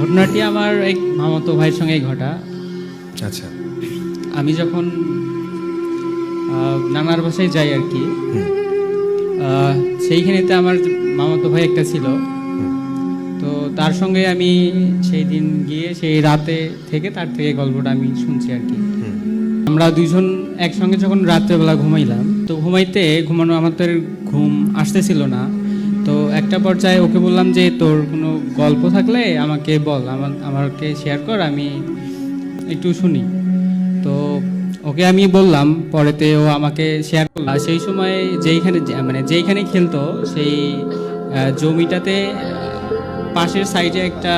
ঘটনাটি আমার এক মামাতো ভাইয়ের সঙ্গে ঘটা। আচ্ছা। আমি যখন নানার বাসায় যাই আর কি, সেইখানেতে আমার মামাতো ভাই একটা ছিল। তো তার সঙ্গে আমি সেই দিন গিয়ে সেই রাতে থেকে তার থেকে গল্পটা আমি শুনছি আর কি। আমরা দুইজন একসঙ্গে যখন রাত্রেবেলা ঘুমাইলাম, তো ঘুমানো আমাদের ঘুম আসতেছিল না। তো একটা পর্যায়ে ওকে বললাম যে তোর কোনো গল্প থাকলে আমাকে বল, আমাকে শেয়ার কর, আমি একটু শুনি। তো ওকে আমি বললাম, পরেতে ও আমাকে শেয়ার করলো। সেই সময় যেইখানে খেলতো সেই জমিটাতে পাশের সাইডে একটা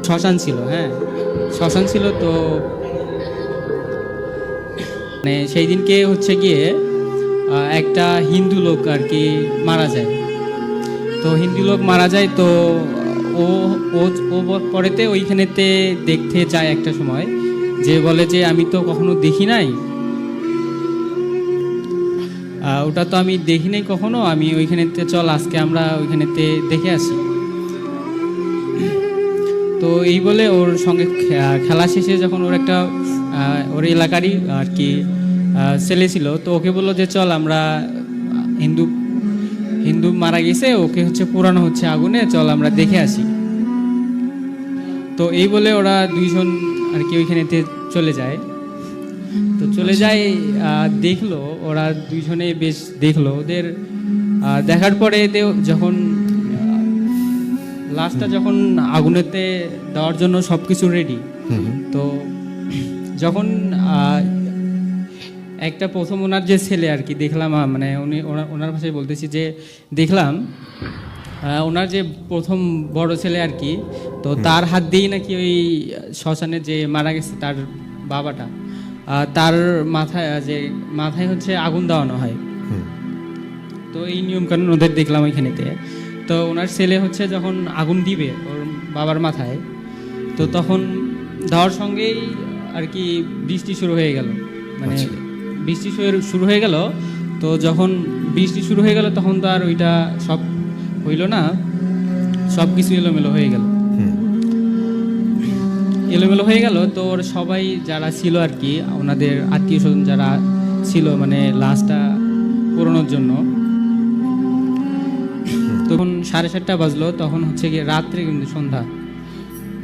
শ্মশান ছিল। হ্যাঁ, শ্মশান ছিল। তো সেই দিনকে হচ্ছে গিয়ে একটা হিন্দু লোক আর কি মারা যায়। তো হিন্দু লোক মারা যায়, তো ও ও পরেতে ওইখানেতে দেখতে যায় একটা সময়, যে বলে যে আমি তো কখনো দেখি নাই, ওটা তো আমি দেখি নাই কখনো, আমি ওইখানেতে চল আজকে আমরা ওইখানেতে দেখে আসি। তো এই বলে ওর সঙ্গে খেলা শেষে যখন ওর একটা ওর এলাকারই আর কি ছেলে ছিল, তো ওকে বললো যে চল আমরা হিন্দু মারা গেছে, ওকে হচ্ছে পোড়ানো হচ্ছে আগুনে, চল আমরা দেখে আসি। তো এই বলে ওরা দুইজন আর কি ওইখানেতে চলে যায়। তো চলে যায়, দেখলো ওরা দুইজনে বেশ দেখলো। ওদের দেখার পরে যখন লাস্টটা যখন আগুনেতে দেওয়ার জন্য সব কিছু রেডি, তো যখন একটা প্রথম ওনার যে ছেলে আর কি দেখলাম, মানে ওনার ভাষায় বলতেছি যে দেখলাম ওনার যে প্রথম বড় ছেলে আর কি, তো তার হাত দিয়েই নাকি ওই শ্মশানে যে মারা গেছে তার বাবাটা, তার মাথায় হচ্ছে আগুন দেওয়ানো হয়। তো এই নিয়ম কানুন ওদের দেখলাম ওইখানেতে। তো ওনার ছেলে হচ্ছে যখন আগুন দিবে ওর বাবার মাথায়, তো তখন দেওয়ার সঙ্গেই আর কি বৃষ্টি শুরু হয়ে গেল। মানে বৃষ্টি শুরু হয়ে গেল। তো যখন বৃষ্টি শুরু হয়ে গেল তখন তো আর ওইটা সব হইল না, সব কিছু এলোমেলো হয়ে গেল। তো ওর সবাই যারা ছিল আর কি, ওনাদের আত্মীয় স্বজন যারা ছিল, মানে লাশটা পোড়ানোর জন্য, তখন 7:30 বাজলো। তখন হচ্ছে গিয়ে রাত্রে, কিন্তু সন্ধ্যা।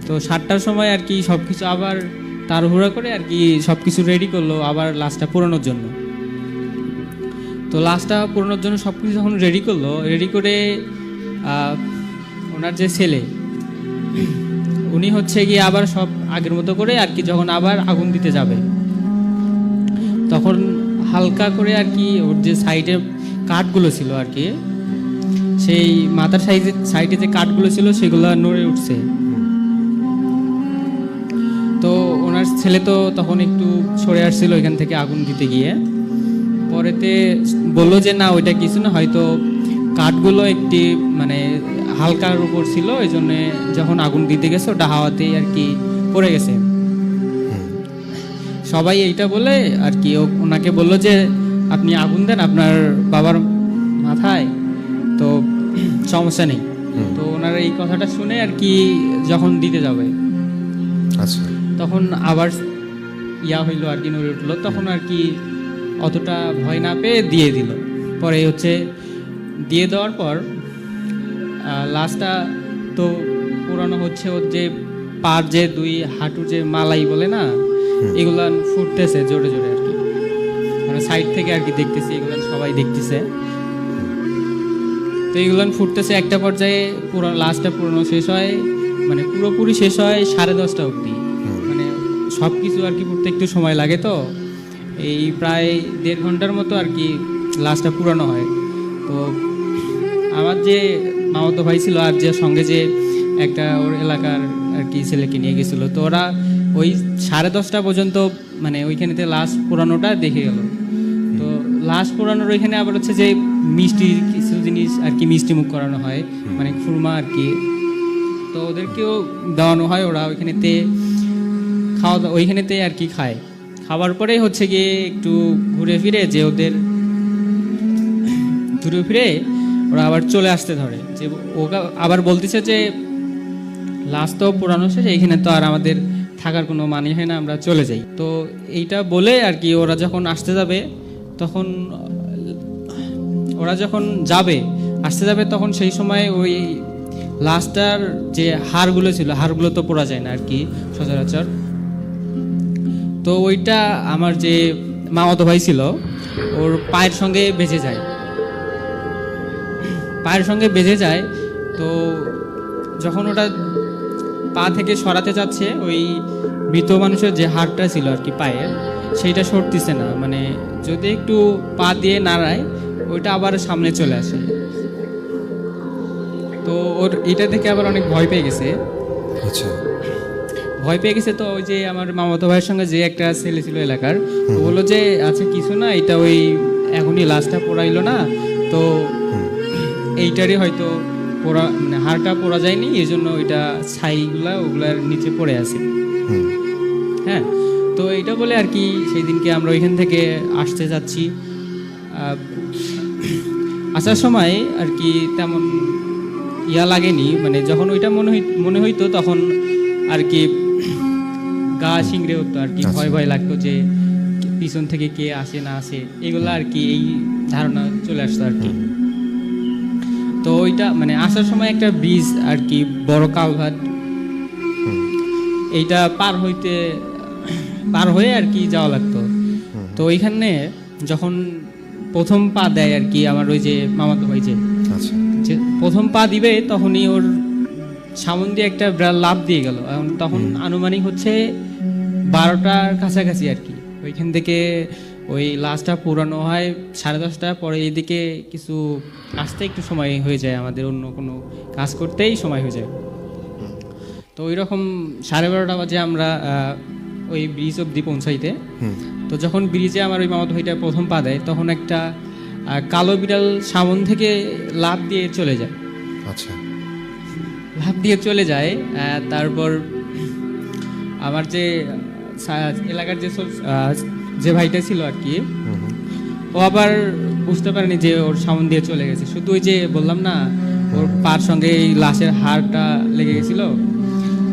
তো 7টার সময় আর কি সবকিছু আবার তাড়াহুড়া করে আর কি সবকিছু রেডি করলো আবার লাশটা পোড়ানোর জন্য। তো লাশটা পোড়ানোর জন্য সবকিছু যখন রেডি করে ওনার যে ছেলে, উনি হচ্ছে গিয়ে আবার সব আগের মতো করে আর কি যখন আবার আগুন দিতে যাবে, তখন হালকা করে আর কি ওর যে সাইডে কাঠগুলো ছিল আর কি, সেই মাথার সাইডে যে কাঠগুলো ছিল সেগুলো নড়ে উঠছে। তো ওনার ছেলে তো তখন একটু সরে আসছিল এখান থেকে আগুন দিতে গিয়ে। পরেতে বললো যে না, ওইটা কিছু না, হয়তো কাঠগুলো একটি মানে হালকার উপর ছিল, এই জন্য যখন আগুন দিতে গেছে ওটা হাওয়াতেই আর কি পড়ে গেছে। সবাই এইটা বলে আর কি ওনাকে বললো যে আপনি আগুন দেন আপনার বাবার মাথায়, তো সমস্যা নেই। তো ওনারা এই কথাটা শুনে আর কি যখন দিতে যাবে, আচ্ছা, তখন আবার হইলো আর কি, নড়ে উঠলো। তখন আর কি অতটা ভয় না পেয়ে দিয়ে দিল। পরে হচ্ছে দিয়ে দেওয়ার পর লাশটা তো পুরানো হচ্ছে, ওর যে পার যে দুই হাঁটুর যে মালাই বলে না, এগুলা ফুটতেছে জোরে জোরে আর কি, মানে সাইড থেকে আর কি দেখতেছি, এগুলো সবাই দেখতেছে। তো এগুলো ফুটতেছে। একটা পর্যায়ে পুরো লাশটা পুরনো শেষ হয়, মানে পুরোপুরি শেষ হয় 10:30 অবধি। মানে সব কিছু আর কি ফুটতে একটু সময় লাগে, তো এই প্রায় 1.5 ঘন্টার মতো আর কি লাশটা পুরানো হয়। তো আমার যে মামাতো ভাই ছিল আর যে সঙ্গে যে একটা ওর এলাকার আর কি ছেলেকে নিয়ে গেছিলো, তো ওরা ওই 10:30 পর্যন্ত মানে ওইখানেতে লাশ পোড়ানোটা দেখে গেল। তো লাশ পোড়ানোর ওইখানে আবার হচ্ছে যে মিষ্টি কিছু জিনিস আর কি মিষ্টি মুখ করানো হয়, মানে খুরমা আর কি, তো ওদেরকেও দেওয়ানো হয়। ওরা ওইখানেতে ওইখানেতে আর কি খায়। খাবার পরেই হচ্ছে গিয়ে একটু ঘুরে ফিরে ওরা আবার চলে আসতে ধরে, যে ওকে আবার বলতেছে যে লাশ তো পুরানো শেষ, এইখানে তো আর আমাদের থাকার কোনো মানে হয় না, আমরা চলে যাই। তো এইটা বলে আর কি ওরা যখন আসতে যাবে তখন আসতে যাবে তখন সেই সময় ওই লাশটার যে হাড়গুলো ছিল, হাড়গুলো তো পোড়া যায় না আর কি সচরাচর। তো ওইটা আমার যে মামাতো ভাই ছিল ওর পায়ের সঙ্গে বেজে যায়। তো যখন ওটা পা থেকে সরাতে যাচ্ছে, ওই মৃত মানুষের যে হাড়টা ছিল আর কি পায়ের, সেইটা সরতেছে না, মানে যদি একটু পা দিয়ে নাড়ায় ওইটা আবার সামনে চলে আসে। তো ওর এটা দেখে আবার অনেক ভয় পেয়ে গেছে। তো ওই যে আমার মামাতো ভাইয়ের সঙ্গে যে একটা ছেলে ছিল এলাকার, ও বললো যে আচ্ছা কিছু না, এটা ওই এখনই লাশটা পোড়াইলো না, তো এইটারই হয়তো পোড়া মানে হাড়টা পোড়া যায়নি, এই জন্য ওইটা ওগুলার নিচে পড়ে আছে। হ্যাঁ, তো এইটা বলে আর কি সেই দিনকে আমরা ওইখান থেকে আসতে যাচ্ছি। আসার সময় আর কি তেমন লাগেনি, মানে যখন ওইটা মনে হইতো তখন আর কি গা শিংড়ে হতো আর কি, ভয় ভয় লাগতো যে পিছন থেকে কে আসে না আসে, এগুলো আর কি এই ধারণা চলে আসতো আর কি। তো ওইটা মানে আসার সময় একটা ব্রিজ আর কি, বড় কালভার্ট, এইটা পার হয়ে আর কি যাওয়া লাগতো। তো ওইখানে যখন প্রথম পা দেয় আর কি আমার ওই যে মামাতো ভাই যে প্রথম পা দিবে, তখনই ওর সামন দিয়ে একটা বিড়াল লাফ দিয়ে গেল। তখন আনুমানিক হচ্ছে 12টার কাছাকাছি আর কি। ওইখান থেকে ওই লাশটা পুরানো হয় 10:30 পরে, এইদিকে কিছু আসতে একটু সময় হয়ে যায়, আমাদের অন্য কোনো কাজ করতেই সময় হয়ে যায়। তো ওই রকম 12:30 বাজে আমরা ওই ব্রিজ অব্দি পৌঁছাইতে। তো যখন ব্রিজে আমার ওই মামাতো ভাইটা প্রথম পা দেয়, তখন একটা কালো বিড়াল সামন থেকে লাফ দিয়ে চলে যায়। তারপর আমার যে এলাকার যে ভাইটা ছিল আর কি, ও আবার বুঝতে পারেনি যে ওর সামন দিয়ে চলে গেছে, শুধু ওই যে বললাম না ওর পার সঙ্গে এই লাশের হাড়টা লেগে গেছিল,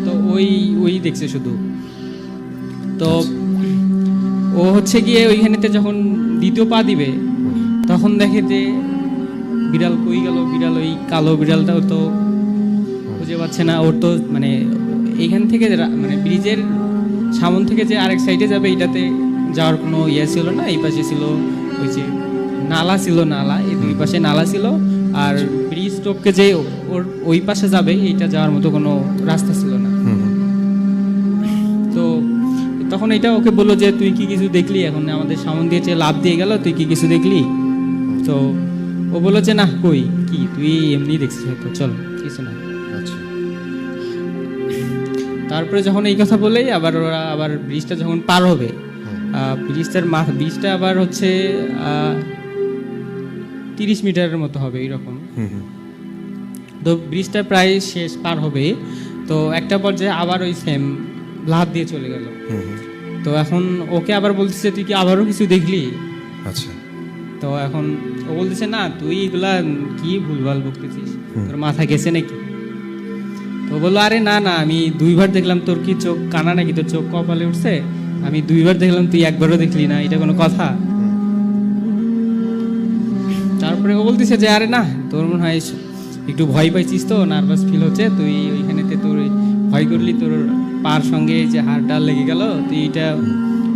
তো ওই দেখছে শুধু। তো ও হচ্ছে গিয়ে ওইখানেতে যখন দ্বিতীয় পা দিবে, তখন দেখে যে বিড়াল কই গেল, ওই কালো বিড়ালটাও তো খুঁজে পাচ্ছে না। ওর তো মানে এইখান থেকে মানে ব্রিজের সামন থেকে যে আরেক সাইডে যাবে, এইটাতে যাওয়ার কোনো ছিল না। এই পাশে ছিল ওই যে নালা, এই দুই পাশে নালা ছিল, আর ব্রিজ টপকে যে ওর ওই পাশে যাবে, এইটা যাওয়ার মতো কোনো রাস্তা ছিল না। তো তখন এটা ওকে বললো যে তুই কি কিছু দেখলি, এখন আমাদের সামন দিয়ে যে লাফ দিয়ে গেল, তুই কি কিছু দেখলি? তো ও বললো যে না, কই কি, তুই এমনি দেখছিস হয়তো, চল কিছু না। তারপরে যখন এই কথা বলেই আবার ব্রিজটা যখন পার হবে, ব্রিজটা আবার হচ্ছে 30 মিটারের মতো হবে এরকম। তো ব্রিজটা প্রায় শেষ পার হবে, তো একটা পর্যায়ে আবার ওই সেম লাফ দিয়ে চলে গেল। তো এখন ওকে আবার বলতেছে তুই কি আবারও কিছু দেখলি? তো এখন ও বলতেছে না, তুই এগুলা কি ভুলভাল বকতেছিস, তোর মাথা গেছে নাকি? তো বললো আরে না, আমি 2বার দেখলাম, তোর কি চোখ কানা নাকি, তোর চোখ কপালে উঠছে? আমি 2বার দেখলাম, তুই একবারও দেখলি না, এটা কোনো কথা? তারপরে ও বলতেছে যে আরে না, তোর মনে হয় একটু ভয় পাইছিস, তো নার্ভাস ফিল হচ্ছে, তুই ওইখানেতে তোর ভয় করলি, তোর পার সঙ্গে যে হাড়টা লেগে গেল, তুই এটা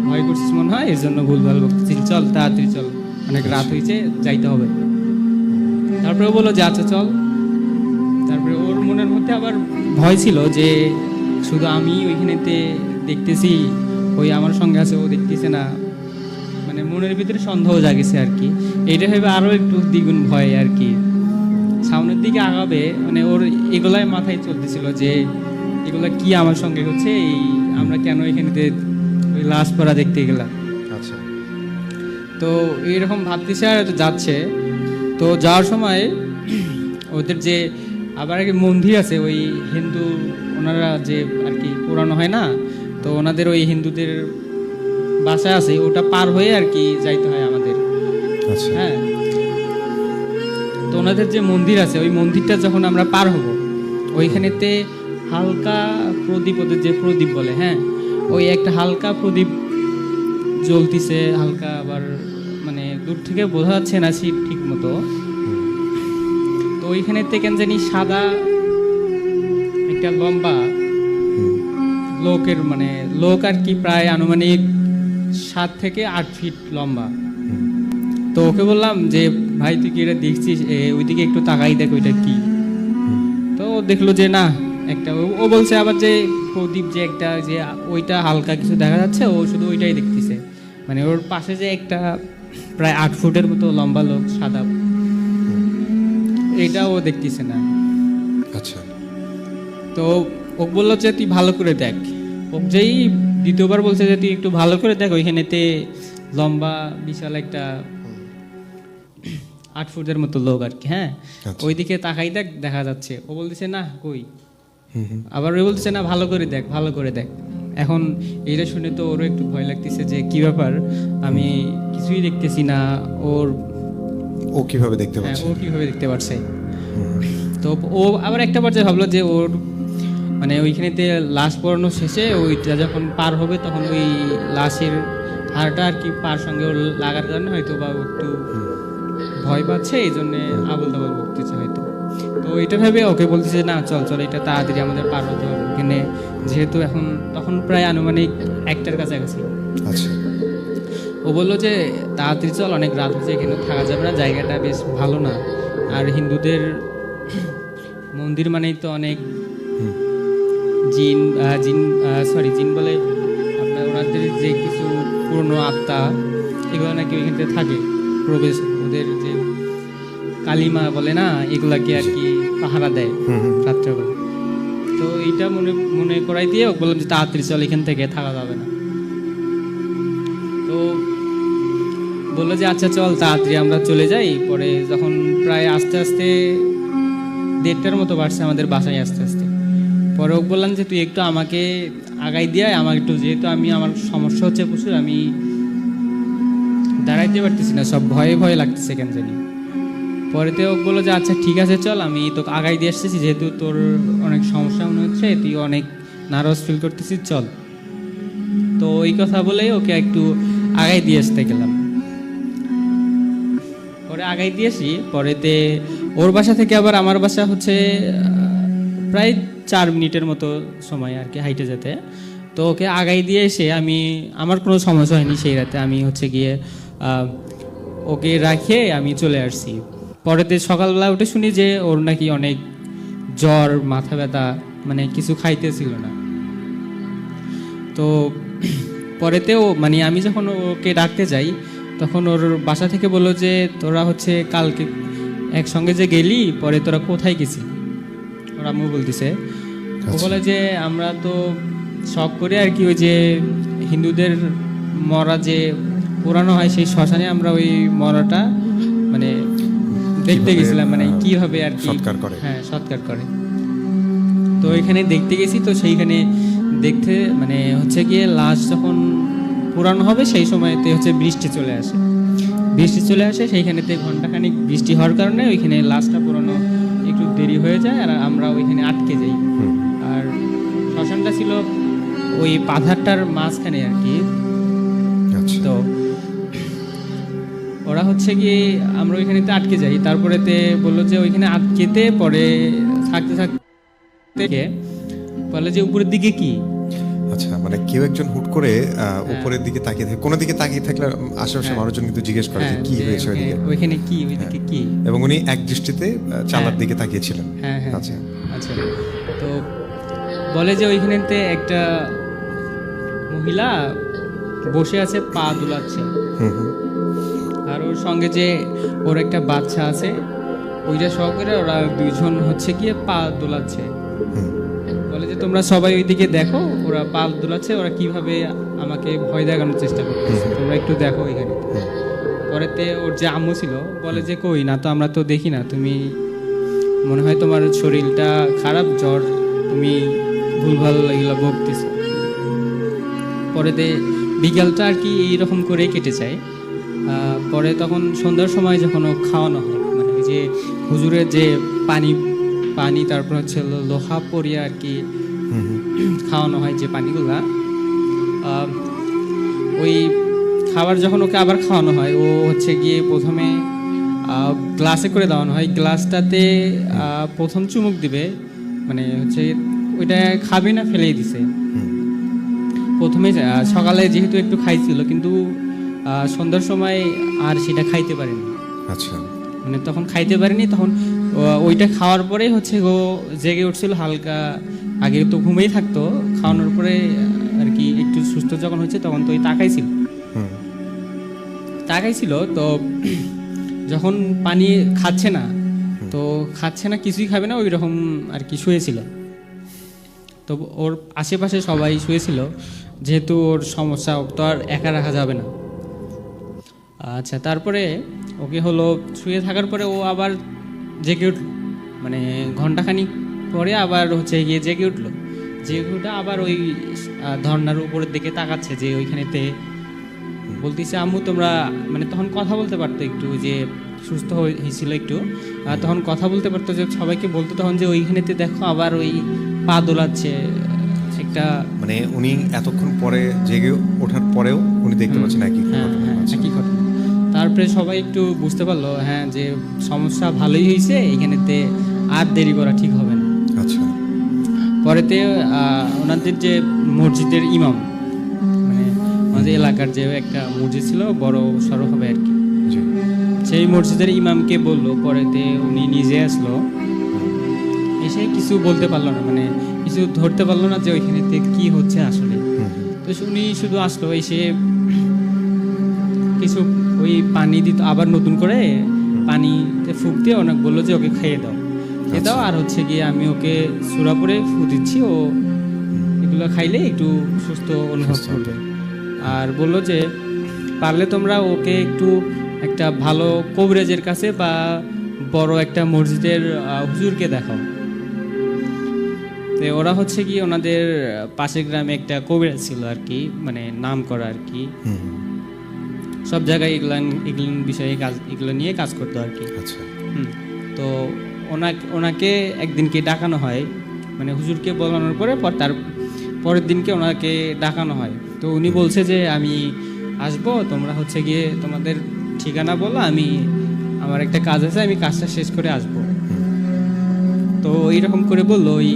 ভয় করছিস মনে হয়, এর জন্য ভুলভাল বকতেছিস, চল তাড়াতাড়ি চল, অনেক রাত হয়েছে, যাইতে হবে। তারপরে ও বললো যে আচ্ছা চল। তারপরে ওর মনের মধ্যে আবার ভয় ছিল যে শুধু আমি ওইখানেতে দেখতেছি, ওই আমার সঙ্গে আছে, ও দেখতেছে না, মানে মনের ভিতরে সন্দেহ জাগেছে আর কি। এইটা ভেবে আরো একটু দ্বিগুণ ভয় আর কি। সামনের দিকে আগাবে, মানে ওর এগুলাই মাথায় চলতেছিল যে এগুলা কি আমার সঙ্গে হচ্ছে, এই আমরা কেন এখানেতে ওই লাশ পড়া দেখতে গেলাম। তো এইরকম ভাবতেছে আর যাচ্ছে। তো যাওয়ার সময় ওদের যে আবার একটা মন্দির আছে, ওই হিন্দু ওনারা যে আর কি পুরানো হয় না, তো ওনাদের ওই হিন্দুদের বাসা আছে, ওটা পার হয়ে আর কি যাইতে হয় আমাদের। হ্যাঁ, তো ওনাদের যে মন্দির আছে, ওই মন্দিরটা যখন আমরা পার হব, ওইখানেতে হালকা প্রদীপ, ওদের যে প্রদীপ বলে, হ্যাঁ, ওই একটা হালকা প্রদীপ জ্বলতিছে হালকা, আবার মানে দূর থেকে বোঝা যাচ্ছে না ঠিক মতো। তো ওইখানে কেন জানি সাদা একটা লম্বা লোকের, মানে লোক আর কি, প্রায় আনুমানিক 7 থেকে 8 ফিট লম্বা। তো ওকে বললাম যে ভাই তুই কি এটা দেখছিস, ওইদিকে একটু তাকাই দেখ ওইটা কি। তো ও দেখলো যে না একটা, ও বলছে আবার যে প্রদীপ যে একটা, যে ওইটা হালকা কিছু দেখা যাচ্ছে, ও শুধু ওইটাই দেখতেছে। মানে ওর পাশে যে একটা প্রায় 8 ফুটের মতো লম্বা লোক সাদা, এটা ও দেখতেছে না। আচ্ছা। তো ও বললো যে তুই ভালো করে দেখ। ও যেই দ্বিতীয়বার বলছে যে তুই একটু ভালো করে দেখ, ওইখানেতে লম্বা বিশাল একটা 8 ফুটের মতো লোক আর কি, হ্যাঁ, আচ্ছা। ওইদিকে তাকাই দেখ, দেখা যাচ্ছে। ও বলতেছে না কই, হুম হুম। আবার ও বলতেছে না ভালো করে দেখ, ভালো করে দেখ। এখন এইটা শুনে তো ওরও একটু ভয় লাগতেছে যে কি ব্যাপার, আমি কিছুই দেখতেছি না। ও কিভাবে দেখতে হ্যাঁ, পাচ্ছে? ও কিভাবে দেখতে পারছে। হুম। তো ও আবার একটা পর্যায়ে ভাবলো যে ওর মানে ওইখানেতে লাশ পড়ানো শেষে ওইটা যখন পার হবে, তখন ওই লাশের হাড়টা আর কি পার সঙ্গে ওর লাগার কারণে হয়তো বা ও একটু ভয় পাচ্ছে, এই জন্য আবল তাবল বকতেছে হয়তো। তো এটা ভেবে ওকে বলতেছে না চল চল, এটা তাড়াতাড়ি আমাদের পার হতে হবে এখানে, যেহেতু এখন তখন প্রায় আনুমানিক 1টার কাছাকাছি। আচ্ছা। ও বললো যে তাড়াতাড়ি চল, অনেক রাত হচ্ছে, এখানে থাকা যাবে না, জায়গাটা বেশ ভালো না। আর হিন্দুদের মন্দির মানেই তো অনেক জিন জিন বলে আপনার, ওনাদের যে কিছু পুরনো আত্মা এগুলো নাকি ওইখানে থাকে প্রবেশ, ওদের যে কালিমা বলে না, এগুলাকে আর কি পাহারা দেয় রাত্রেবেলা। তো এইটা মনে করাই দিয়ে বললাম যে তাড়াতাড়ি চল, এখান থেকে থাকা যাবে না। তো বললো যে আচ্ছা চল তাড়াতাড়ি আমরা চলে যাই। পরে যখন প্রায় আস্তে আস্তে 1:30টার মতো বাড়ছে আমাদের বাসায় আস্তে আস্তে, পরে ওকে বললাম যে তুই একটু আমাকে আগাই দিয়ে আমার একটু, যেহেতু আমার সমস্যা হচ্ছে প্রচুর, আমি দাঁড়াইতে পারতেছি না, সব ভয়ে ভয়ে লাগতেছে কেন জানি। পরেতে ও বললো যে আচ্ছা ঠিক আছে চল, আমি তোকে আগাই দিয়ে আসতেছি, যেহেতু তোর অনেক সমস্যা মনে হচ্ছে, তুই অনেক নার্ভাস ফিল করতেছিস, চল। তো ওই কথা বলেই ওকে একটু আগাই দিয়ে আসতে গেলাম। পরে আগাই দিয়েছি, পরেতে ওর বাসা থেকে আবার আমার বাসা হচ্ছে প্রায় 4 মিনিটের মতো সময় আর কি হাইটে যেতে। তো ওকে আগাই দিয়ে এসে আমার কোনো সমস্যা হয়নি সেই রাতে, আমি হচ্ছে গিয়ে ওকে রাখে আমি চলে আসছি। পরেতে সকালবেলা উঠে শুনি যে ওর নাকি অনেক জ্বর, মাথা ব্যথা, মানে কিছু খাইতেছিল না। তো পরেতেও মানে আমি যখন ওকে ডাকতে যাই, তখন ওর বাসা থেকে বললো যে তোরা হচ্ছে কালকে একসঙ্গে যে গেলি, পরে তোরা কোথায় গেছিলি, ওর আম্মু বলতেছে। ও বলে যে আমরা তো শখ করে আর কি, ওই যে হিন্দুদের মরা যে পোড়ানো হয় সেই শ্মশানে আমরা ওই মরাটা মানে দেখতে গেছিলাম, মানে কিভাবে আর কি সৎকার করে। হ্যাঁ, সৎকার করে। তো এখানে দেখতে গেছি। তো সেইখানে দেখতে মানে হচ্ছে গিয়ে লাশ যখন পুরানো হবে সেই সময়তে হচ্ছে বৃষ্টি চলে আসে, সেইখানেতে ঘন্টাখানিক বৃষ্টি হওয়ার কারণে ওইখানে লাশটা পুরানো একটু দেরি হয়ে যায়, আর আমরা ওইখানে আটকে যাই। আর শ্মশানটা ছিল ওই পাথারটার মাঝখানে আর কি। তো ওরা হচ্ছে গিয়ে আমরা ওইখানেতে আটকে যাই। তারপরেতে বললো যে ওইখানে আটকেতে পরে থাকতে বলে যে উপরের দিকে কি। আচ্ছা, মানে কেউ একজন হুট করে উপরের দিকে তাকিয়ে থাকে, কোন দিকে তাকিয়ে থাকলে আশেপাশে মানুষজন কিন্তু জিজ্ঞেস করে যে কি হয়েছে ওইদিকে, ওইখানে কি, ওইদিকে কি। এবং উনি এক দৃষ্টিতে চালার দিকে তাকিয়েছিলেন। হ্যাঁ হ্যাঁ, আচ্ছা আচ্ছা। তো বলে যে ওইখানেতে একটা মহিলা বসে আছে, পা দুলাচ্ছে, আর ওর সঙ্গে যে ওর একটা বাচ্চা আছে, ওইটা সহকারে ওরা 2 জন হচ্ছে গিয়ে পা দোলাচ্ছে। বলে যে তোমরা সবাই ওইদিকে দেখো, ওরা পা দোলাচ্ছে, ওরা কিভাবে আমাকে ভয় দেখানোর চেষ্টা করতেছে, তোমরা একটু দেখো এখানে। পরেতে ওর যে আম্মু ছিল বলে যে কই না তো, আমরা তো দেখি না, তুমি মনে হয় তোমার শরীরটা খারাপ, জ্বর, তুমি ভুলভাল এগুলো বকতেছ। পরেতে বিকালটা আর কি এইরকম করে কেটে যায়। পরে তখন সন্ধ্যার সময় যখন ও খাওয়ানো হয়, মানে ওই যে হুজুরের যে পানি, তারপর হচ্ছে লোহা পরিয়া আর কি খাওয়ানো হয় যে পানিগুলা, ওই খাবার যখন ওকে আবার খাওয়ানো হয়, ও হচ্ছে গিয়ে প্রথমে গ্লাসে করে দেওয়ানো হয়। গ্লাসটাতে প্রথম চুমুক দিবে, মানে হচ্ছে ওইটা খাবে না, ফেলেই দিছে। প্রথমে সকালে যেহেতু একটু খাইছিল, কিন্তু সন্ধ্যার সময় আর সেটা খাইতে পারেনি। আচ্ছা, মানে তখন খাইতে পারেনি, তখন ওইটা খাওয়ার পরে হচ্ছে ও জেগে উঠছিল হালকা। আগে তো ঘুমেই থাকতো, খাওয়ানোর পরে আর কি একটু সুস্থ যখন হয়েছে তখন তো ওই তাকাইছিল। তো যখন পানি খাচ্ছে না, কিছুই খাবে না, ওই রকম আর কি শুয়েছিল। তো ওর আশেপাশে সবাই শুয়েছিল, যেহেতু ওর সমস্যা, তো আর একা রাখা যাবে না। আচ্ছা, তারপরে ওকে হলো শুয়ে থাকার পরে ও আবার জেগে উঠল, মানে ঘন্টাখানিক পরে আবার হচ্ছে গিয়ে জেগে উঠলো। জেগে উঠে আবার ওই ধর্নার উপরের দিকে তাকাচ্ছে, যে ওইখানেতে বলতেছে আম্মু তোমরা, মানে তখন কথা বলতে পারতো একটু, যে সুস্থ হয়েছিল একটু, তখন কথা বলতে পারতো, যে সবাইকে বলতো তখন যে ওইখানেতে দেখো আবার ওই পা দোলাচ্ছে একটা, মানে উনি এতক্ষণ পরে জেগে ওঠার পরেও উনি দেখতে পাচ্ছেন একই ঘটনা। আচ্ছা। একই ঘটনা। তারপরে সবাই একটু বুঝতে পারলো, হ্যাঁ, যে সমস্যা ভালোই হয়েছে, এখানেতে আর দেরি করা ঠিক হবে না। আচ্ছা। পরেতে ওনাদের যে মসজিদের ইমাম, মানে আমাদের এলাকার যে একটা মসজিদ ছিল, বড় সড়ো হবে আর কি, জি। সেই মসজিদের ইমামকে বললো। পরেতে উনি নিজে আসলো, এসে কিছু বলতে পারলো না, মানে কিছু ধরতে পারলো না যে ওইখানেতে কি হচ্ছে আসলে। তো উনি শুধু আসলো, এসে কিছু ওই পানি দিত, আবার নতুন করে পানিতে ফুক দিয়ে অনেক বললো যে ওকে খেয়ে দাও, আর হচ্ছে গিয়ে আমি ওকে সূরা পড়ে ফু দিচ্ছি, ও এগুলো খাইলে একটু সুস্থ অনুভব করবে। আর বললো যে পারলে তোমরা ওকে একটু একটা ভালো কবিরাজের কাছে বা বড় একটা মসজিদের হুজুরকে দেখাও। তো ওরা হচ্ছে কি ওনাদের পাশের গ্রামে একটা কবিরাজ ছিল আর কি, মানে নাম করা আর কি, সব জায়গায় এগুলো বিষয়ে এগুলো নিয়ে কাজ করতো আর কি। আচ্ছা। তো ওনাকে একদিনকে ডাকানো হয়, মানে হুজুরকে বলানোর পরে তার পরের দিনকে ওনাকে ডাকানো হয়। তো উনি বলছে যে আমি আসবো, তোমরা হচ্ছে গিয়ে তোমাদের ঠিকানা বলো, আমি আমার একটা কাজ আছে, আমি কাজটা শেষ করে আসবো। তো এইরকম করে বললো ওই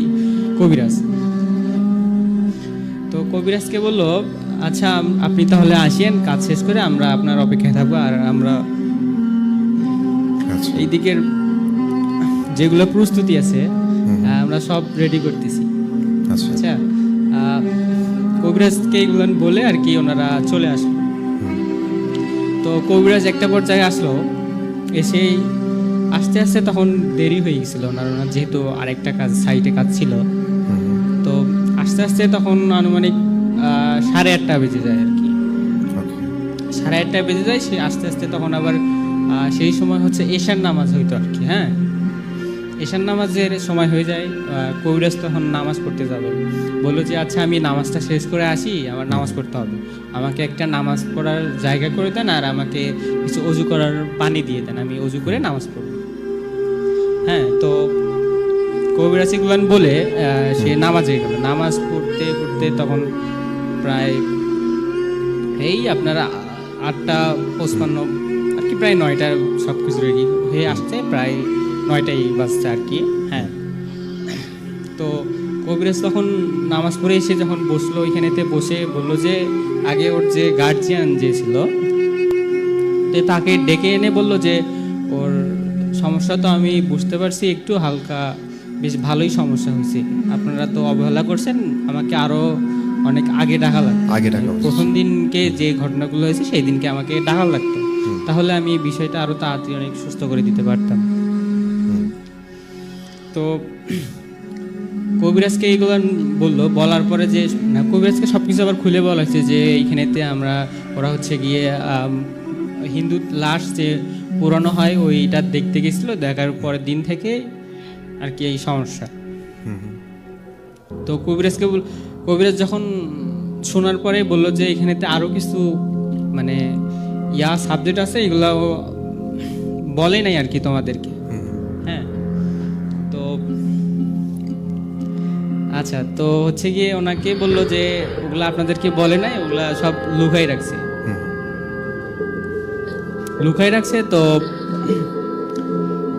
কবিরাজ। তো কবিরাজকে বললো, আচ্ছা আপনি তাহলে আসেন, কাজ শেষ করে আমরা আপনার অপেক্ষায় থাকবো, আর আমরা এই দিকের যেগুলো প্রস্তুতি আছে আমরা সব রেডি করতেছি। আচ্ছা, কবিরাজকে এগুলো বলে আর কি ওনারা চলে আসলো। তো কবিরাজ একটা পর্যায়ে আসলো, এসে আস্তে আস্তে তখন দেরি হয়ে গেছিল ওনার, যেহেতু আরেকটা কাজ সাইটে কাজ ছিল। তো আস্তে আস্তে তখন আনুমানিক 8:30 বেজে যায় আর কি, 8:30 বেজে যায়। সে আস্তে আস্তে তখন আবার সেই সময় হচ্ছে এশার নামাজ হইতো আর কি। হ্যাঁ, এশার নামাজের সময় হয়ে যায়। কবিরাজ তখন নামাজ পড়তে যাবে, বললো যে আচ্ছা আমি নামাজটা শেষ করে আসি, আমার নামাজ পড়তে হবে, আমাকে একটা নামাজ পড়ার জায়গা করে দেন, আর আমাকে কিছু অজু করার পানি দিয়ে দেন, আমি অজু করে নামাজ পড়ব। হ্যাঁ, তো কবিরাজ এগুলান বলে সে নামাজে গেল। নামাজ পড়তে পড়তে তখন প্রায় এই আপনার 8:55 আর কি, প্রায় 9টা সব কিছু রেডি হয়ে আসছে, প্রায় 9টাই বাজছে আর কি। হ্যাঁ, তো কবিরাজ তখন নামাজ পড়ে এসে যখন বসলো, ওইখানেতে বসে বললো যে আগে ওর যে গার্জিয়ান যে ছিল, তো তাকে ডেকে এনে বললো যে ওর সমস্যা তো আমি বুঝতে পারছি, একটু হালকা বেশ ভালোই সমস্যা হয়েছে, আপনারা তো অবহেলা করছেন, আমাকে আরো অনেক আগে ডাকা লাগতো। প্রথম দিনকে যে ঘটনাগুলো হয়েছে সেই দিনকে আমাকে ডাকা লাগতো, তাহলে আমি বিষয়টা আরো তাড়াতাড়ি অনেক সুস্থ করে দিতে পারতাম। তো কবিরাজকে এইগুলো বললো, বলার পরে যে কবিরাজকে সবকিছু আবার খুলে বলা হয়েছে যে এইখানেতে ওরা হচ্ছে গিয়ে হিন্দু লাশ যে পুরানো হয় ওইটা দেখতে গেছিল, দেখার পরের দিন থেকে আর কি এই সমস্যা। তো কবিরাজ যখন শোনার পরে বললো যে এখানেতে আরো কিছু মানে সাবজেক্ট আছে, এগুলো বলে নাই আর কি তোমাদেরকে। হ্যাঁ, তো আচ্ছা, তো হচ্ছে গিয়ে ওনাকে বললো যে ওগুলা আপনাদেরকে বলে নাই, ওগুলা সব লুকাই রাখছে। হুম। লুকাই রাখছে, তো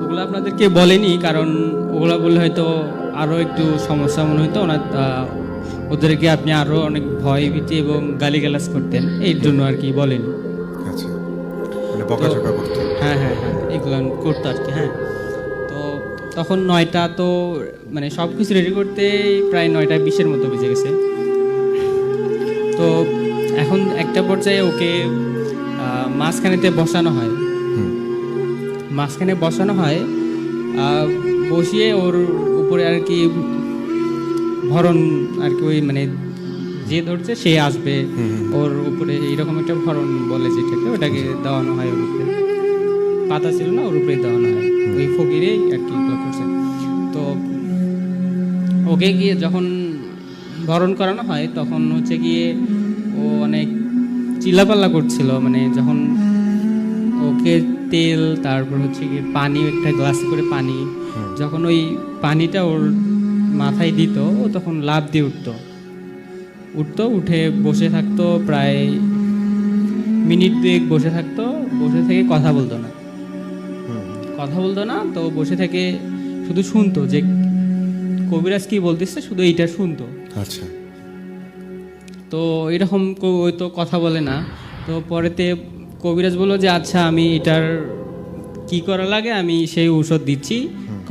ওগুলো আপনাদেরকে বলেনি, কারণ ওগুলা বললে হয়তো আরও একটু সমস্যা মনে হতো ওনার, ওদেরকে আপনি আরও অনেক ভয় ভীতি এবং গালিগালাজ করতেন, এই জন্য আর কি বলেনি। আচ্ছা, মানে বকাঝকা করতো। হ্যাঁ হ্যাঁ হ্যাঁ, এগুলো করতো আর কি। হ্যাঁ, তো তখন 9টা, তো মানে সব কিছু রেডি করতে প্রায় 9:20 মতো বেজে গেছে। তো এখন একটা পর্যায়ে ওকে মাঝখানেতে বসানো হয়। হুম। মাঝখানে বসানো হয়, বসিয়ে ওর উপরে আর কি ভরণ আর কি, ওই মানে যে ধরছে সে আসবে ওর উপরে, এইরকম একটা ভরণ বলে যেটাকে, ওটাকে দেওয়ানো হয় ওর উপরে। পাতা ছিল না, ওর উপরে দেওয়ানো হয়, ওই ফকিরে আর কি এগুলো করছে। তো ওকে গিয়ে যখন ভরণ করানো হয় তখন হচ্ছে গিয়ে ও অনেক চিল্লাপাল্লা করছিল, মানে যখন ওকে তেল, তারপর হচ্ছে গিয়ে পানি, একটা গ্লাস করে পানি, যখন ওই পানিটা ওর মাথায় দিত, ও তখন লাফ দিয়ে উঠতো, উঠে বসে থাকতো, প্রায় মিনিট 2 বসে থাকতো, বসে থেকে কথা বলতো না। তো বসে থেকে শুধু শুনতো যে কবিরাজ কি বলতেছে, শুধু এইটা শুনতো। আচ্ছা। তো এরকম ওই তো কথা বলে না। তো পরেতে কবিরাজ বললো যে আচ্ছা, আমি এটার কি করা লাগে আমি সেই ঔষধ দিচ্ছি,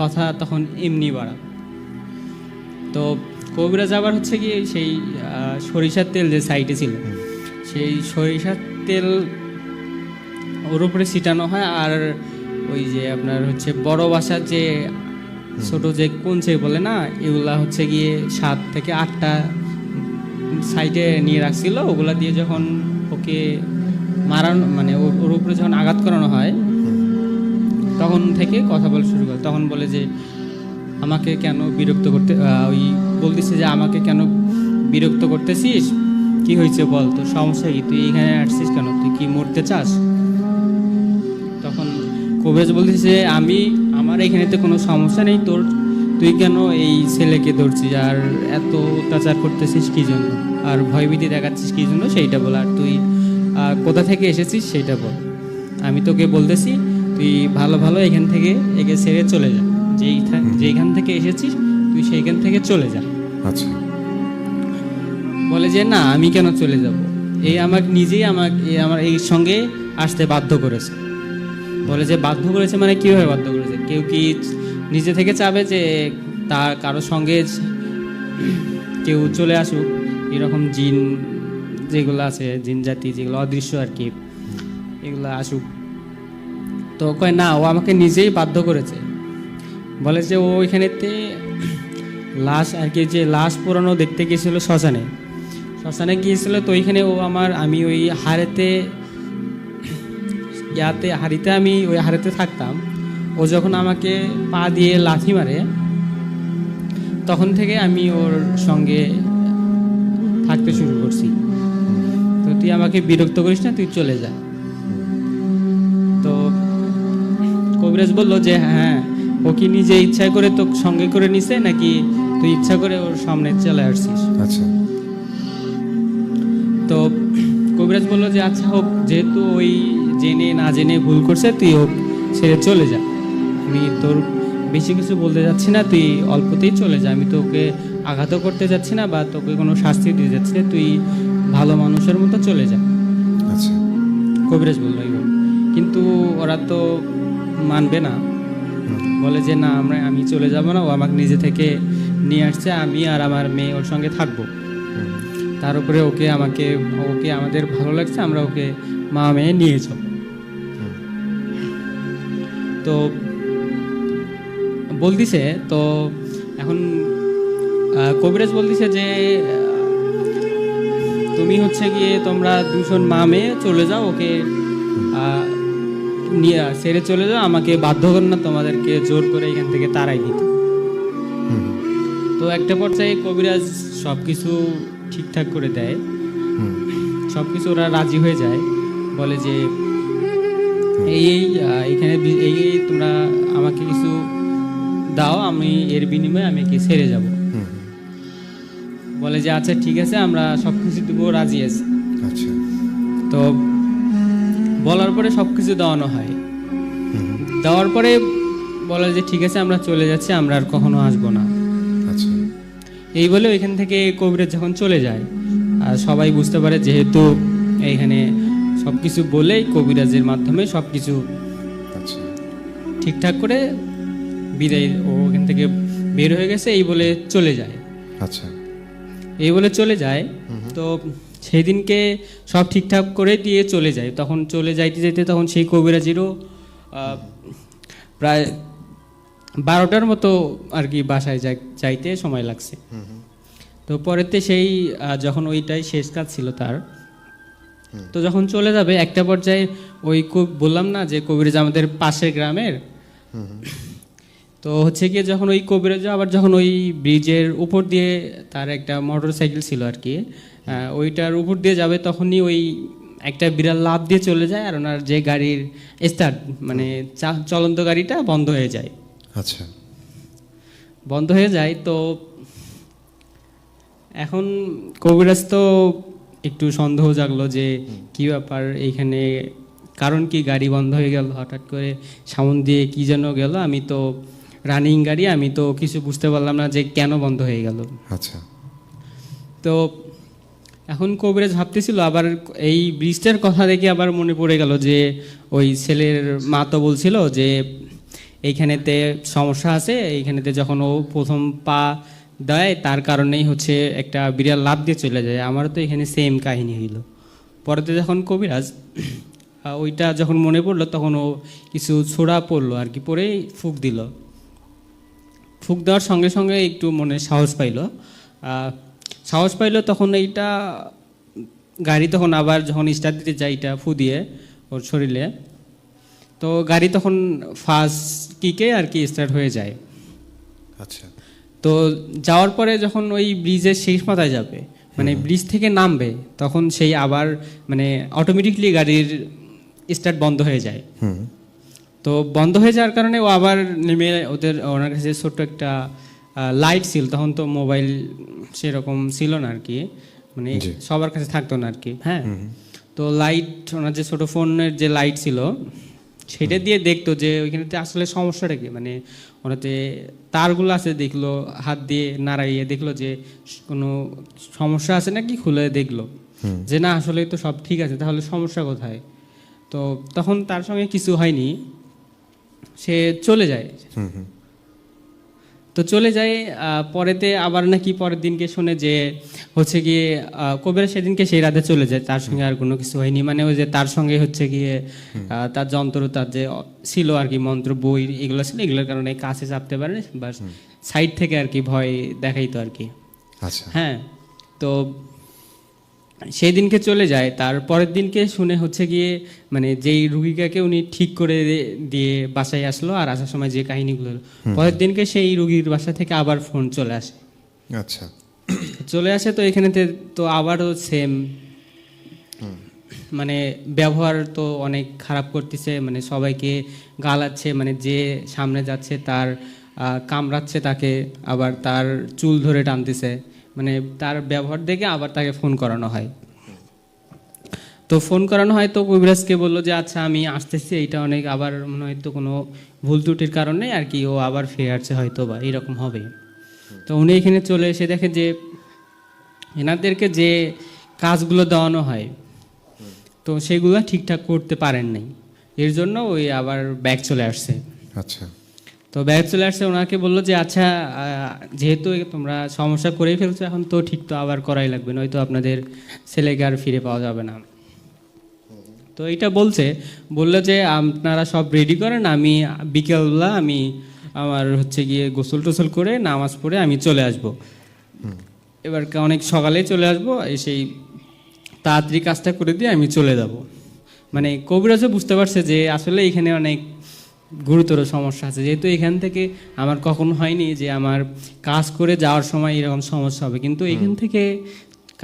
কথা তখন এমনি বাড়া। তো কবিরাজ আবার হচ্ছে কি সেই সরিষার তেল যে সাইডে ছিল, সেই সরিষার তেল ওর উপরে ছিটানো হয়, আর ওই যে আপনার হচ্ছে বড় বাসার যে ছোট যে কোনছে বলে না, এগুলা হচ্ছে গিয়ে 7 থেকে 8টা সাইডে নিয়ে রাখছিল। ওগুলা দিয়ে যখন ওকে মারানো, মানে ওর উপরে যখন আঘাত করানো হয়, তখন থেকে কথা বলা শুরু করে। তখন বলে যে আমাকে কেন বিরক্ত করতে, ওই বলতেছে যে আমাকে কেন বিরক্ত করতেছিস, কি হয়েছে বল, তো সমস্যা কি, তুই এখানে আসছিস কেন, তুই কি মরতে চাস? তখন কবিরাজ বলতেছে যে আমার এখানেতে কোনো সমস্যা নেই, তুই কেন এই ছেলেকে ধরছিস আর এত অত্যাচার করতেছিস কি জন্য, আর ভয়ভীতি দেখাচ্ছিস কি জন্য, সেইটা বল, আর তুই কোথা থেকে এসেছিস সেইটা বল। আমি তোকে বলতেছি তুই ভালো ভালো এখান থেকে একে ছেড়ে চলে যা, যেইখান থেকে এসেছিস তুই সেইখান থেকে চলে যা। আচ্ছা। বলে যে না, আমি কেন চলে যাব, আমাকে নিজেই আমার এই সঙ্গে আসতে বাধ্য করেছে। বলে যে বাধ্য করেছে মানে কীভাবে বাধ্য করেছে, কেউ কি নিজে থেকে চাবে যে তার কারো সঙ্গে কেউ চলে আসুক, এরকম জিন যেগুলো আছে, জিন জাতি যেগুলো অদৃশ্য আর কি, এগুলো আসুক? তো কয় না, ও আমাকে নিজেই বাধ্য করেছে। বলে যে ও এখানেতে লাশ আর কি, যে লাশ পুরানো দেখতে গিয়েছিল শ্মশানে গিয়েছিল, তো ওইখানে আমি ওই হাড়িতে আমি ওই হাড়িতে থাকতাম। ও যখন আমাকে পা দিয়ে লাথি মারে, তখন থেকে আমি ওর সঙ্গে থাকতে শুরু করছি। তো তুই আমাকে বিরক্ত করিস না, তুই চলে যা। তো কবিরাজ বললো যে হ্যাঁ, ও কি নিজে ইচ্ছা করে তো সঙ্গে করে নিছে, নাকি তুই ইচ্ছা করে ওর সামনে চলে আসছিস? আচ্ছা। তো কবিরাজ বললো যে আচ্ছা হোক, যেহেতু ওই জেনে না জেনে ভুল করছে, তুই হোক ছেড়ে চলে যা, আমি তোর বেশি কিছু বলতে যাচ্ছি না, তুই অল্পতেই চলে যা, আমি তোকে আঘাতও করতে যাচ্ছি না বা তোকে কোনো শাস্তি দিতে যাচ্ছি না, তুই ভালো মানুষের মতো চলে যা। আচ্ছা। কবিরাজ বললো এইভাবে, কিন্তু ওরা তো মানবে না, বলে যে না, আমি চলে যাব না, ও আমাকে নিজে থেকে নিয়ে আসছে, আমি আর আমার মেয়ে ওর সঙ্গে থাকবো, তার উপরে ওকে আমাদের ভালো লাগছে, আমরা ওকে মা মেয়ে নিয়ে যাব। তো বলতিছে, তো এখন কবিরাজ বলতিছে যে তুমি হচ্ছে গিয়ে তোমরা 2 মা মেয়ে চলে যাও, ওকে নিয়ে ছেড়ে চলে যাও, আমাকে বাধ্য কর না তোমাদেরকে জোর করে এখান থেকে তাড়াই দিতে। তো একটা পর্যায়ে কবিরাজ সব কিছু ঠিকঠাক করে দেয়, সব কিছু ওরা রাজি হয়ে যায়, বলে যে এইখানে তোমরা আমাকে কিছু দাও, আমি এর বিনিময়ে আমি কি ছেড়ে যাব। বলে যে আচ্ছা ঠিক আছে আমরা সব কিছু দেবো, রাজি আছি। আচ্ছা। তো বলার পরে সব কিছু দেওয়ানো হয়। দেওয়ার পরে বলে যে ঠিক আছে আমরা চলে যাচ্ছি, আমরা আর কখনো আসবো না। আচ্ছা। এই বলে ওইখান থেকে কবিরাজ যখন চলে যায়, আর সবাই বুঝতে পারে যেহেতু এইখানে সব কিছু বলেই কবিরাজের মাধ্যমে সব কিছু আচ্ছা। ঠিকঠাক করে বিদায়, ও ওখান থেকে বের হয়ে গেছে এই বলে চলে যায়। আচ্ছা। এই বলে চলে যায়। তো সেই দিনকে সব ঠিকঠাক করে দিয়ে চলে যায়। তখন চলে যাইতে যাইতে তখন সেই কবিরাজেরও প্রায় 12টার মতো আর কি বাসায় যাইতে সময় লাগছে। তো পরেতে সেই যখন ওইটাই শেষ কাজ ছিল তার, তো যখন চলে যাবে একটা পর্যায়ে ওই বললাম না যে কবিরাজ আমাদের পাশের গ্রামের, তো হচ্ছে গিয়ে যখন ওই কবিরাজ আবার যখন ওই ব্রিজের উপর দিয়ে তার একটা মোটর সাইকেল ছিল আর কি, ওইটার উপর দিয়ে যাবে তখনই ওই একটা বিড়াল লাফ দিয়ে চলে যায়, আর ওনার যে গাড়ির স্টার্ট মানে চলন্ত গাড়িটা বন্ধ হয়ে যায়। আচ্ছা। বন্ধ হয়ে যায়। তো এখন কবিরাজ তো একটু সন্দেহ জাগলো যে কি ব্যাপার এইখানে, কারণ কি গাড়ি বন্ধ হয়ে গেল হঠাৎ করে, সামন দিয়ে কি যেন গেল, আমি তো রানিং গাড়ি, আমি তো কিছু বুঝতে পারলাম না যে কেন বন্ধ হয়ে গেল। আচ্ছা। তো এখন কবিরাজ ভাবতেছিল, আবার এই ব্রিজটার কথা দেখে আবার মনে পড়ে গেল যে ওই ছেলের মা তো বলছিল যে এইখানেতে সমস্যা আছে, এইখানেতে যখন ও প্রথম পা দেয় তার কারণেই হচ্ছে একটা বিড়াল লাফ দিয়ে চলে যায়। আমারও তো এখানে সেম কাহিনী হইল। পরেতে যখন কবিরাজ ওইটা যখন মনে পড়লো তখন ও কিছু ছোড়া পড়লো আর কি, পরে ফুঁক দিল। ফুঁক দেওয়ার সঙ্গে সঙ্গে একটু মনে সাহস পাইলো। তখন এইটা গাড়ি তখন আবার যখন স্টার্ট দিতে যায় এটা ফু দিয়ে ওর শরীরে, তো গাড়ি তখন ফার্স্ট কিকে আর কি স্টার্ট হয়ে যায়। আচ্ছা। তো যাওয়ার পরে যখন ওই ব্রিজের শেষ মাথায় যাবে, মানে ব্রিজ থেকে নামবে, তখন সেই আবার মানে অটোমেটিকলি গাড়ির স্টার্ট বন্ধ হয়ে যায়। তো বন্ধ হয়ে যাওয়ার কারণে ও আবার নেমে ওনার কাছে ছোট্ট একটা লাইট ছিল, তখন তো মোবাইল সেরকম ছিল না আর কি, মানে সবার কাছে থাকতো না আর কি। হ্যাঁ, তো লাইট, ওনার যে ছোটো ফোনের যে লাইট ছিল সেটা দিয়ে দেখতো যে ওইখানেতে আসলে সমস্যাটা কি, মানে ওনাতে তারগুলো আছে, দেখলো হাত দিয়ে নাড়াইয়ে দেখলো যে কোনো সমস্যা আছে নাকি, খুলে দেখলো যে না আসলে তো সব ঠিক আছে, তাহলে সমস্যা কোথায়। তো তখন তার সঙ্গে কিছু হয়নি, সে চলে যায়। তো চলে যায়। পরেতে আবার নাকি পরের দিনকে শুনে যে হচ্ছে গিয়ে কবিরা সেদিনকে সেই রাতে চলে যায়, তার সঙ্গে আর কোনো কিছু হয়নি। মানে ওই যে তার সঙ্গে হচ্ছে গিয়ে তার যন্ত্র, তার যে ছিল আর কি মন্ত্র বই এগুলো ছিল, এগুলোর কারণে কাছে চাপতে পারে বা সাইড থেকে আর কি ভয় দেখাইতো আর কি। আচ্ছা। হ্যাঁ, তো সেই দিনকে চলে যায়। তার পরের দিনকে শুনে হচ্ছে গিয়ে মানে যেই রুগীটাকে উনি ঠিক করে দিয়ে বাসায় আসলো, আর আসার সময় যে কাহিনীগুলো, পরের দিনকে সেই রুগীর বাসা থেকে আবার ফোন চলে আসে। আচ্ছা। চলে আসে, তো এখানেতে তো আবারও সেম মানে ব্যবহার তো অনেক খারাপ করতেছে, মানে সবাইকে গালাচ্ছে, মানে যে সামনে যাচ্ছে তার কামড়াচ্ছে তাকে, আবার তার চুল ধরে টানতেছে, মানে তার ব্যবহার দেখে আবার তাকে ফোন করানো হয়। তো ফোন করানো হয়, তো কবিরাজকে বললো যে আচ্ছা আমি আসতেছি, এইটা অনেক আবার মনে হয় তো কোনো ভুল ত্রুটির কারণে আর কি ও আবার ফিরে আসছে হয়তো বা এরকম হবে। তো উনি এখানে চলে এসে দেখে যে এনাদেরকে যে কাজগুলো দেওয়ানো হয় তো সেগুলো ঠিকঠাক করতে পারেন নাই, এর জন্য ওই আবার ব্যাক চলে আসছে। আচ্ছা। তো ব্যাক চলে আসছে, ওনাকে বললো যে আচ্ছা যেহেতু তোমরা সমস্যা করেই ফেলছো, এখন তো ঠিক তো আবার করাই লাগবে, নয়তো আপনাদের ছেলেকে আর ফিরে পাওয়া যাবে না। তো এইটা বললো যে আপনারা সব রেডি করেন, আমি বিকেলবেলা আমি আমার হচ্ছে গিয়ে গোসল টোসল করে নামাজ পড়ে আমি চলে আসব। এবার অনেক সকালেই চলে আসবো, সেই তাড়াতাড়ি কাজটা করে দিয়ে আমি চলে যাব। মানে কবিরাজও বুঝতে পারছে যে আসলে এখানে অনেক গুরুতর সমস্যা আছে, যেহেতু এখান থেকে আমার কখনো হয়নি যে আমার কাজ করে যাওয়ার সময় এরকম সমস্যা হবে, কিন্তু এখান থেকে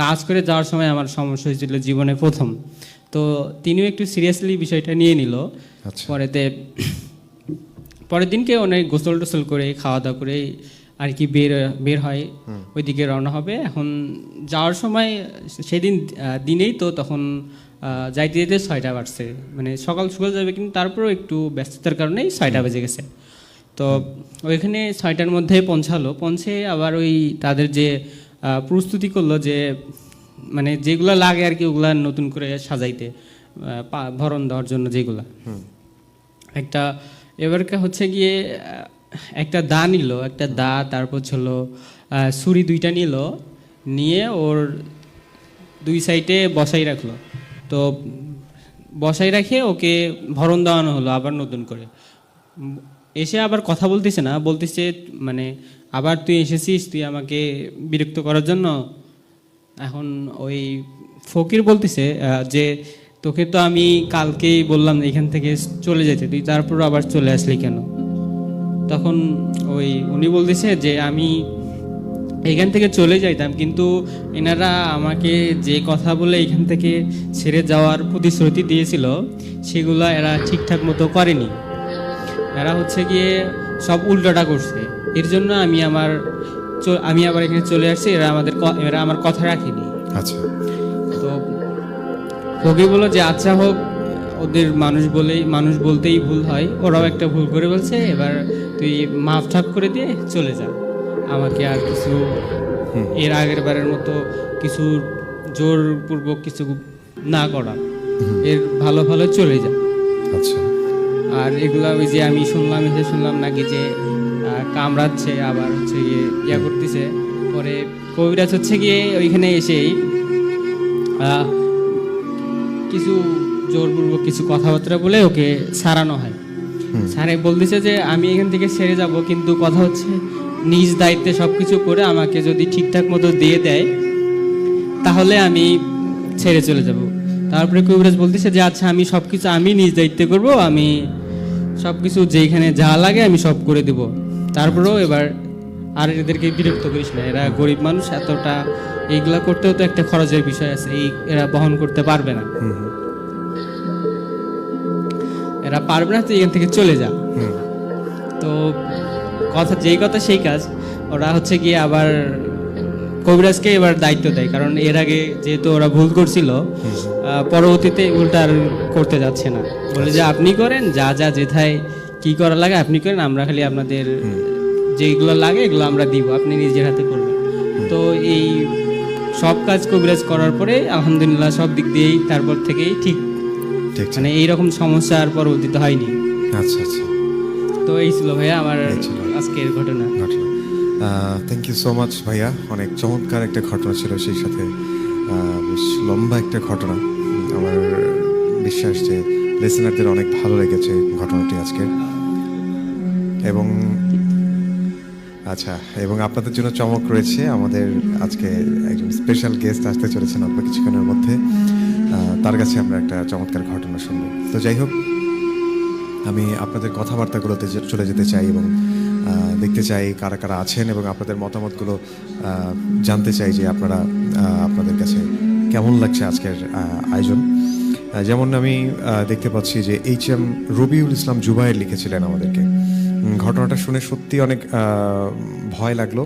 কাজ করে যাওয়ার সময় আমার সমস্যা হয়েছিল জীবনে প্রথম। তো তিনিও একটু সিরিয়াসলি বিষয়টা নিয়ে নিল। পরের দিনকে অনেক গোসল টোসল করে খাওয়া দাওয়া করে আর কি বের হয়, ওইদিকে রওনা হবে। এখন যাওয়ার সময় সেদিন দিনেই তো, তখন যাইতে যেতে 6টা বাজছে, মানে সকাল সকাল যাবে, কিন্তু তারপরেও একটু ব্যস্ততার কারণেই 6টা বেজে গেছে। তো ওইখানে 6টার মধ্যে পৌঁছে আবার ওই তাদের যে প্রস্তুতি করলো, যে মানে যেগুলো লাগে আর কি ওগুলা নতুন করে সাজাইতে, ভরণ দেওয়ার জন্য যেগুলা, একটা এবারকে হচ্ছে গিয়ে একটা দা নিল, তারপর ছিল ছুরি 2টা নিয়ে ওর 2 সাইডে বসাই রাখলো। তো বসাই রাখে ওকে ভরণ দেওয়ানো হলো আবার নতুন করে। এসে আবার কথা বলতেছে মানে আবার তুই এসেছিস, তুই আমাকে বিরক্ত করার জন্য। এখন ওই ফকির বলতেছে যে তোকে তো আমি কালকেই বললাম এখান থেকে চলে যেতে, তুই তারপর আবার চলে আসলি কেন? তখন উনি বলতেছে যে আমি এখান থেকে চলে যাইতাম, কিন্তু এনারা আমাকে যে কথা বলে এখান থেকে ছেড়ে যাওয়ার প্রতিশ্রুতি দিয়েছিল সেগুলো এরা ঠিকঠাক মতো করেনি। এরা হচ্ছে গিয়ে সব উল্টোটা করছে। এর জন্য আমি আবার এখানে চলে আসছি, এরা আমার কথা রাখেনি। আচ্ছা। তো ফকির বলল যে আচ্ছা হোক, ওদের মানুষ বলতেই ভুল হয়, ওরাও একটা ভুল করে বলছে, এবার তুই মাফ ঠাপ করে দিয়ে চলে যা, আমাকে আর কিছু এর আগের বারের মতো কিছু জোরপূর্বক কিছু না করা, এর ভালো ভালো চলে যা। আচ্ছা। আর এগুলা ওই যে আমি শুনলাম নাকি যে কামড়াচ্ছে, আবার হচ্ছে গিয়ে ইয়া করতেছে। পরে কবিরাজ হচ্ছে গিয়ে ওইখানে এসেই কিছু জোরপূর্বক কিছু কথাবার্তা বলে ওকে সারানো হয়। স্যারে বলতেছে যে আমি এখান থেকে ছেড়ে যাব, কিন্তু কথা হচ্ছে নিজ দায়িত্বে সবকিছু করে আমাকে যদি ঠিকঠাক মতো দিয়ে দেয় তাহলে আমি ছেড়ে চলে যাব। তারপরে কবিরাজ বলতেছে যে আচ্ছা আমি সবকিছু আমি নিজ দায়িত্বে করব, আমি সবকিছু যেখানে যা লাগে আমি সব করে দেব। তারপরেও এবার আর এদেরকে বিরক্ত করিস না, এরা গরিব মানুষ, এতটা এইগুলা করতেও তো একটা খরচের বিষয় আছে, এরা বহন করতে পারবে না, এরা পারবে না, তো এখান থেকে চলে যা। তো যেই কথা সেই কাজ, ওরা হচ্ছে গিয়ে আবার কবিরাজকে এবার দায়িত্ব দেয়, কারণ এর আগে যেহেতু ওরা ভুল করছিল, পরবর্তীতে উল্টা আর করতে যাচ্ছে না, বলে যে আপনি করেন, যা যেথায় কি করা লাগে আপনি করেন, আমরা খালি আপনাদের যেগুলো লাগে এগুলো আমরা দিব, আপনি নিজের হাতে করবেন। তো এই সব কাজ কবিরাজ করার পরে আলহামদুলিল্লাহ সব দিক দিয়েই তারপর থেকেই ঠিক, মানে এইরকম সমস্যা আর পরবর্তীতে হয়নি। আচ্ছা আচ্ছা। তো এই ছিল ভাইয়া আমার আজকের ঘটনা। থ্যাংক ইউ সো মাচ ভাইয়া, অনেক চমৎকার একটা ঘটনা ছিল, সেই সাথে বেশ লম্বা একটা ঘটনা। আমার বিশ্বাস যে লিসেনারদের অনেক ভালো লেগেছে ঘটনাটি আজকে। এবং আচ্ছা, এবং আপনাদের জন্য চমক রয়েছে, আমাদের আজকে একজন স্পেশাল গেস্ট আসতে চলেছেন অল্প কিছুক্ষণের মধ্যে, তার কাছে আমরা একটা চমৎকার ঘটনা শুনবো। তো যাই হোক, আমি আপনাদের কথাবার্তাগুলোতে চলে যেতে চাই এবং দেখতে চাই কারা কারা আছেন, এবং আপনাদের মতামতগুলো জানতে চাই যে আপনাদের কাছে কেমন লাগছে আজকের আয়োজন। যেমন আমি দেখতে পাচ্ছি যে HM রবিউল ইসলাম জুবায়ের লিখেছিলেন আমাদেরকে। ঘটনাটা শুনে সত্যি অনেক ভয় লাগলো,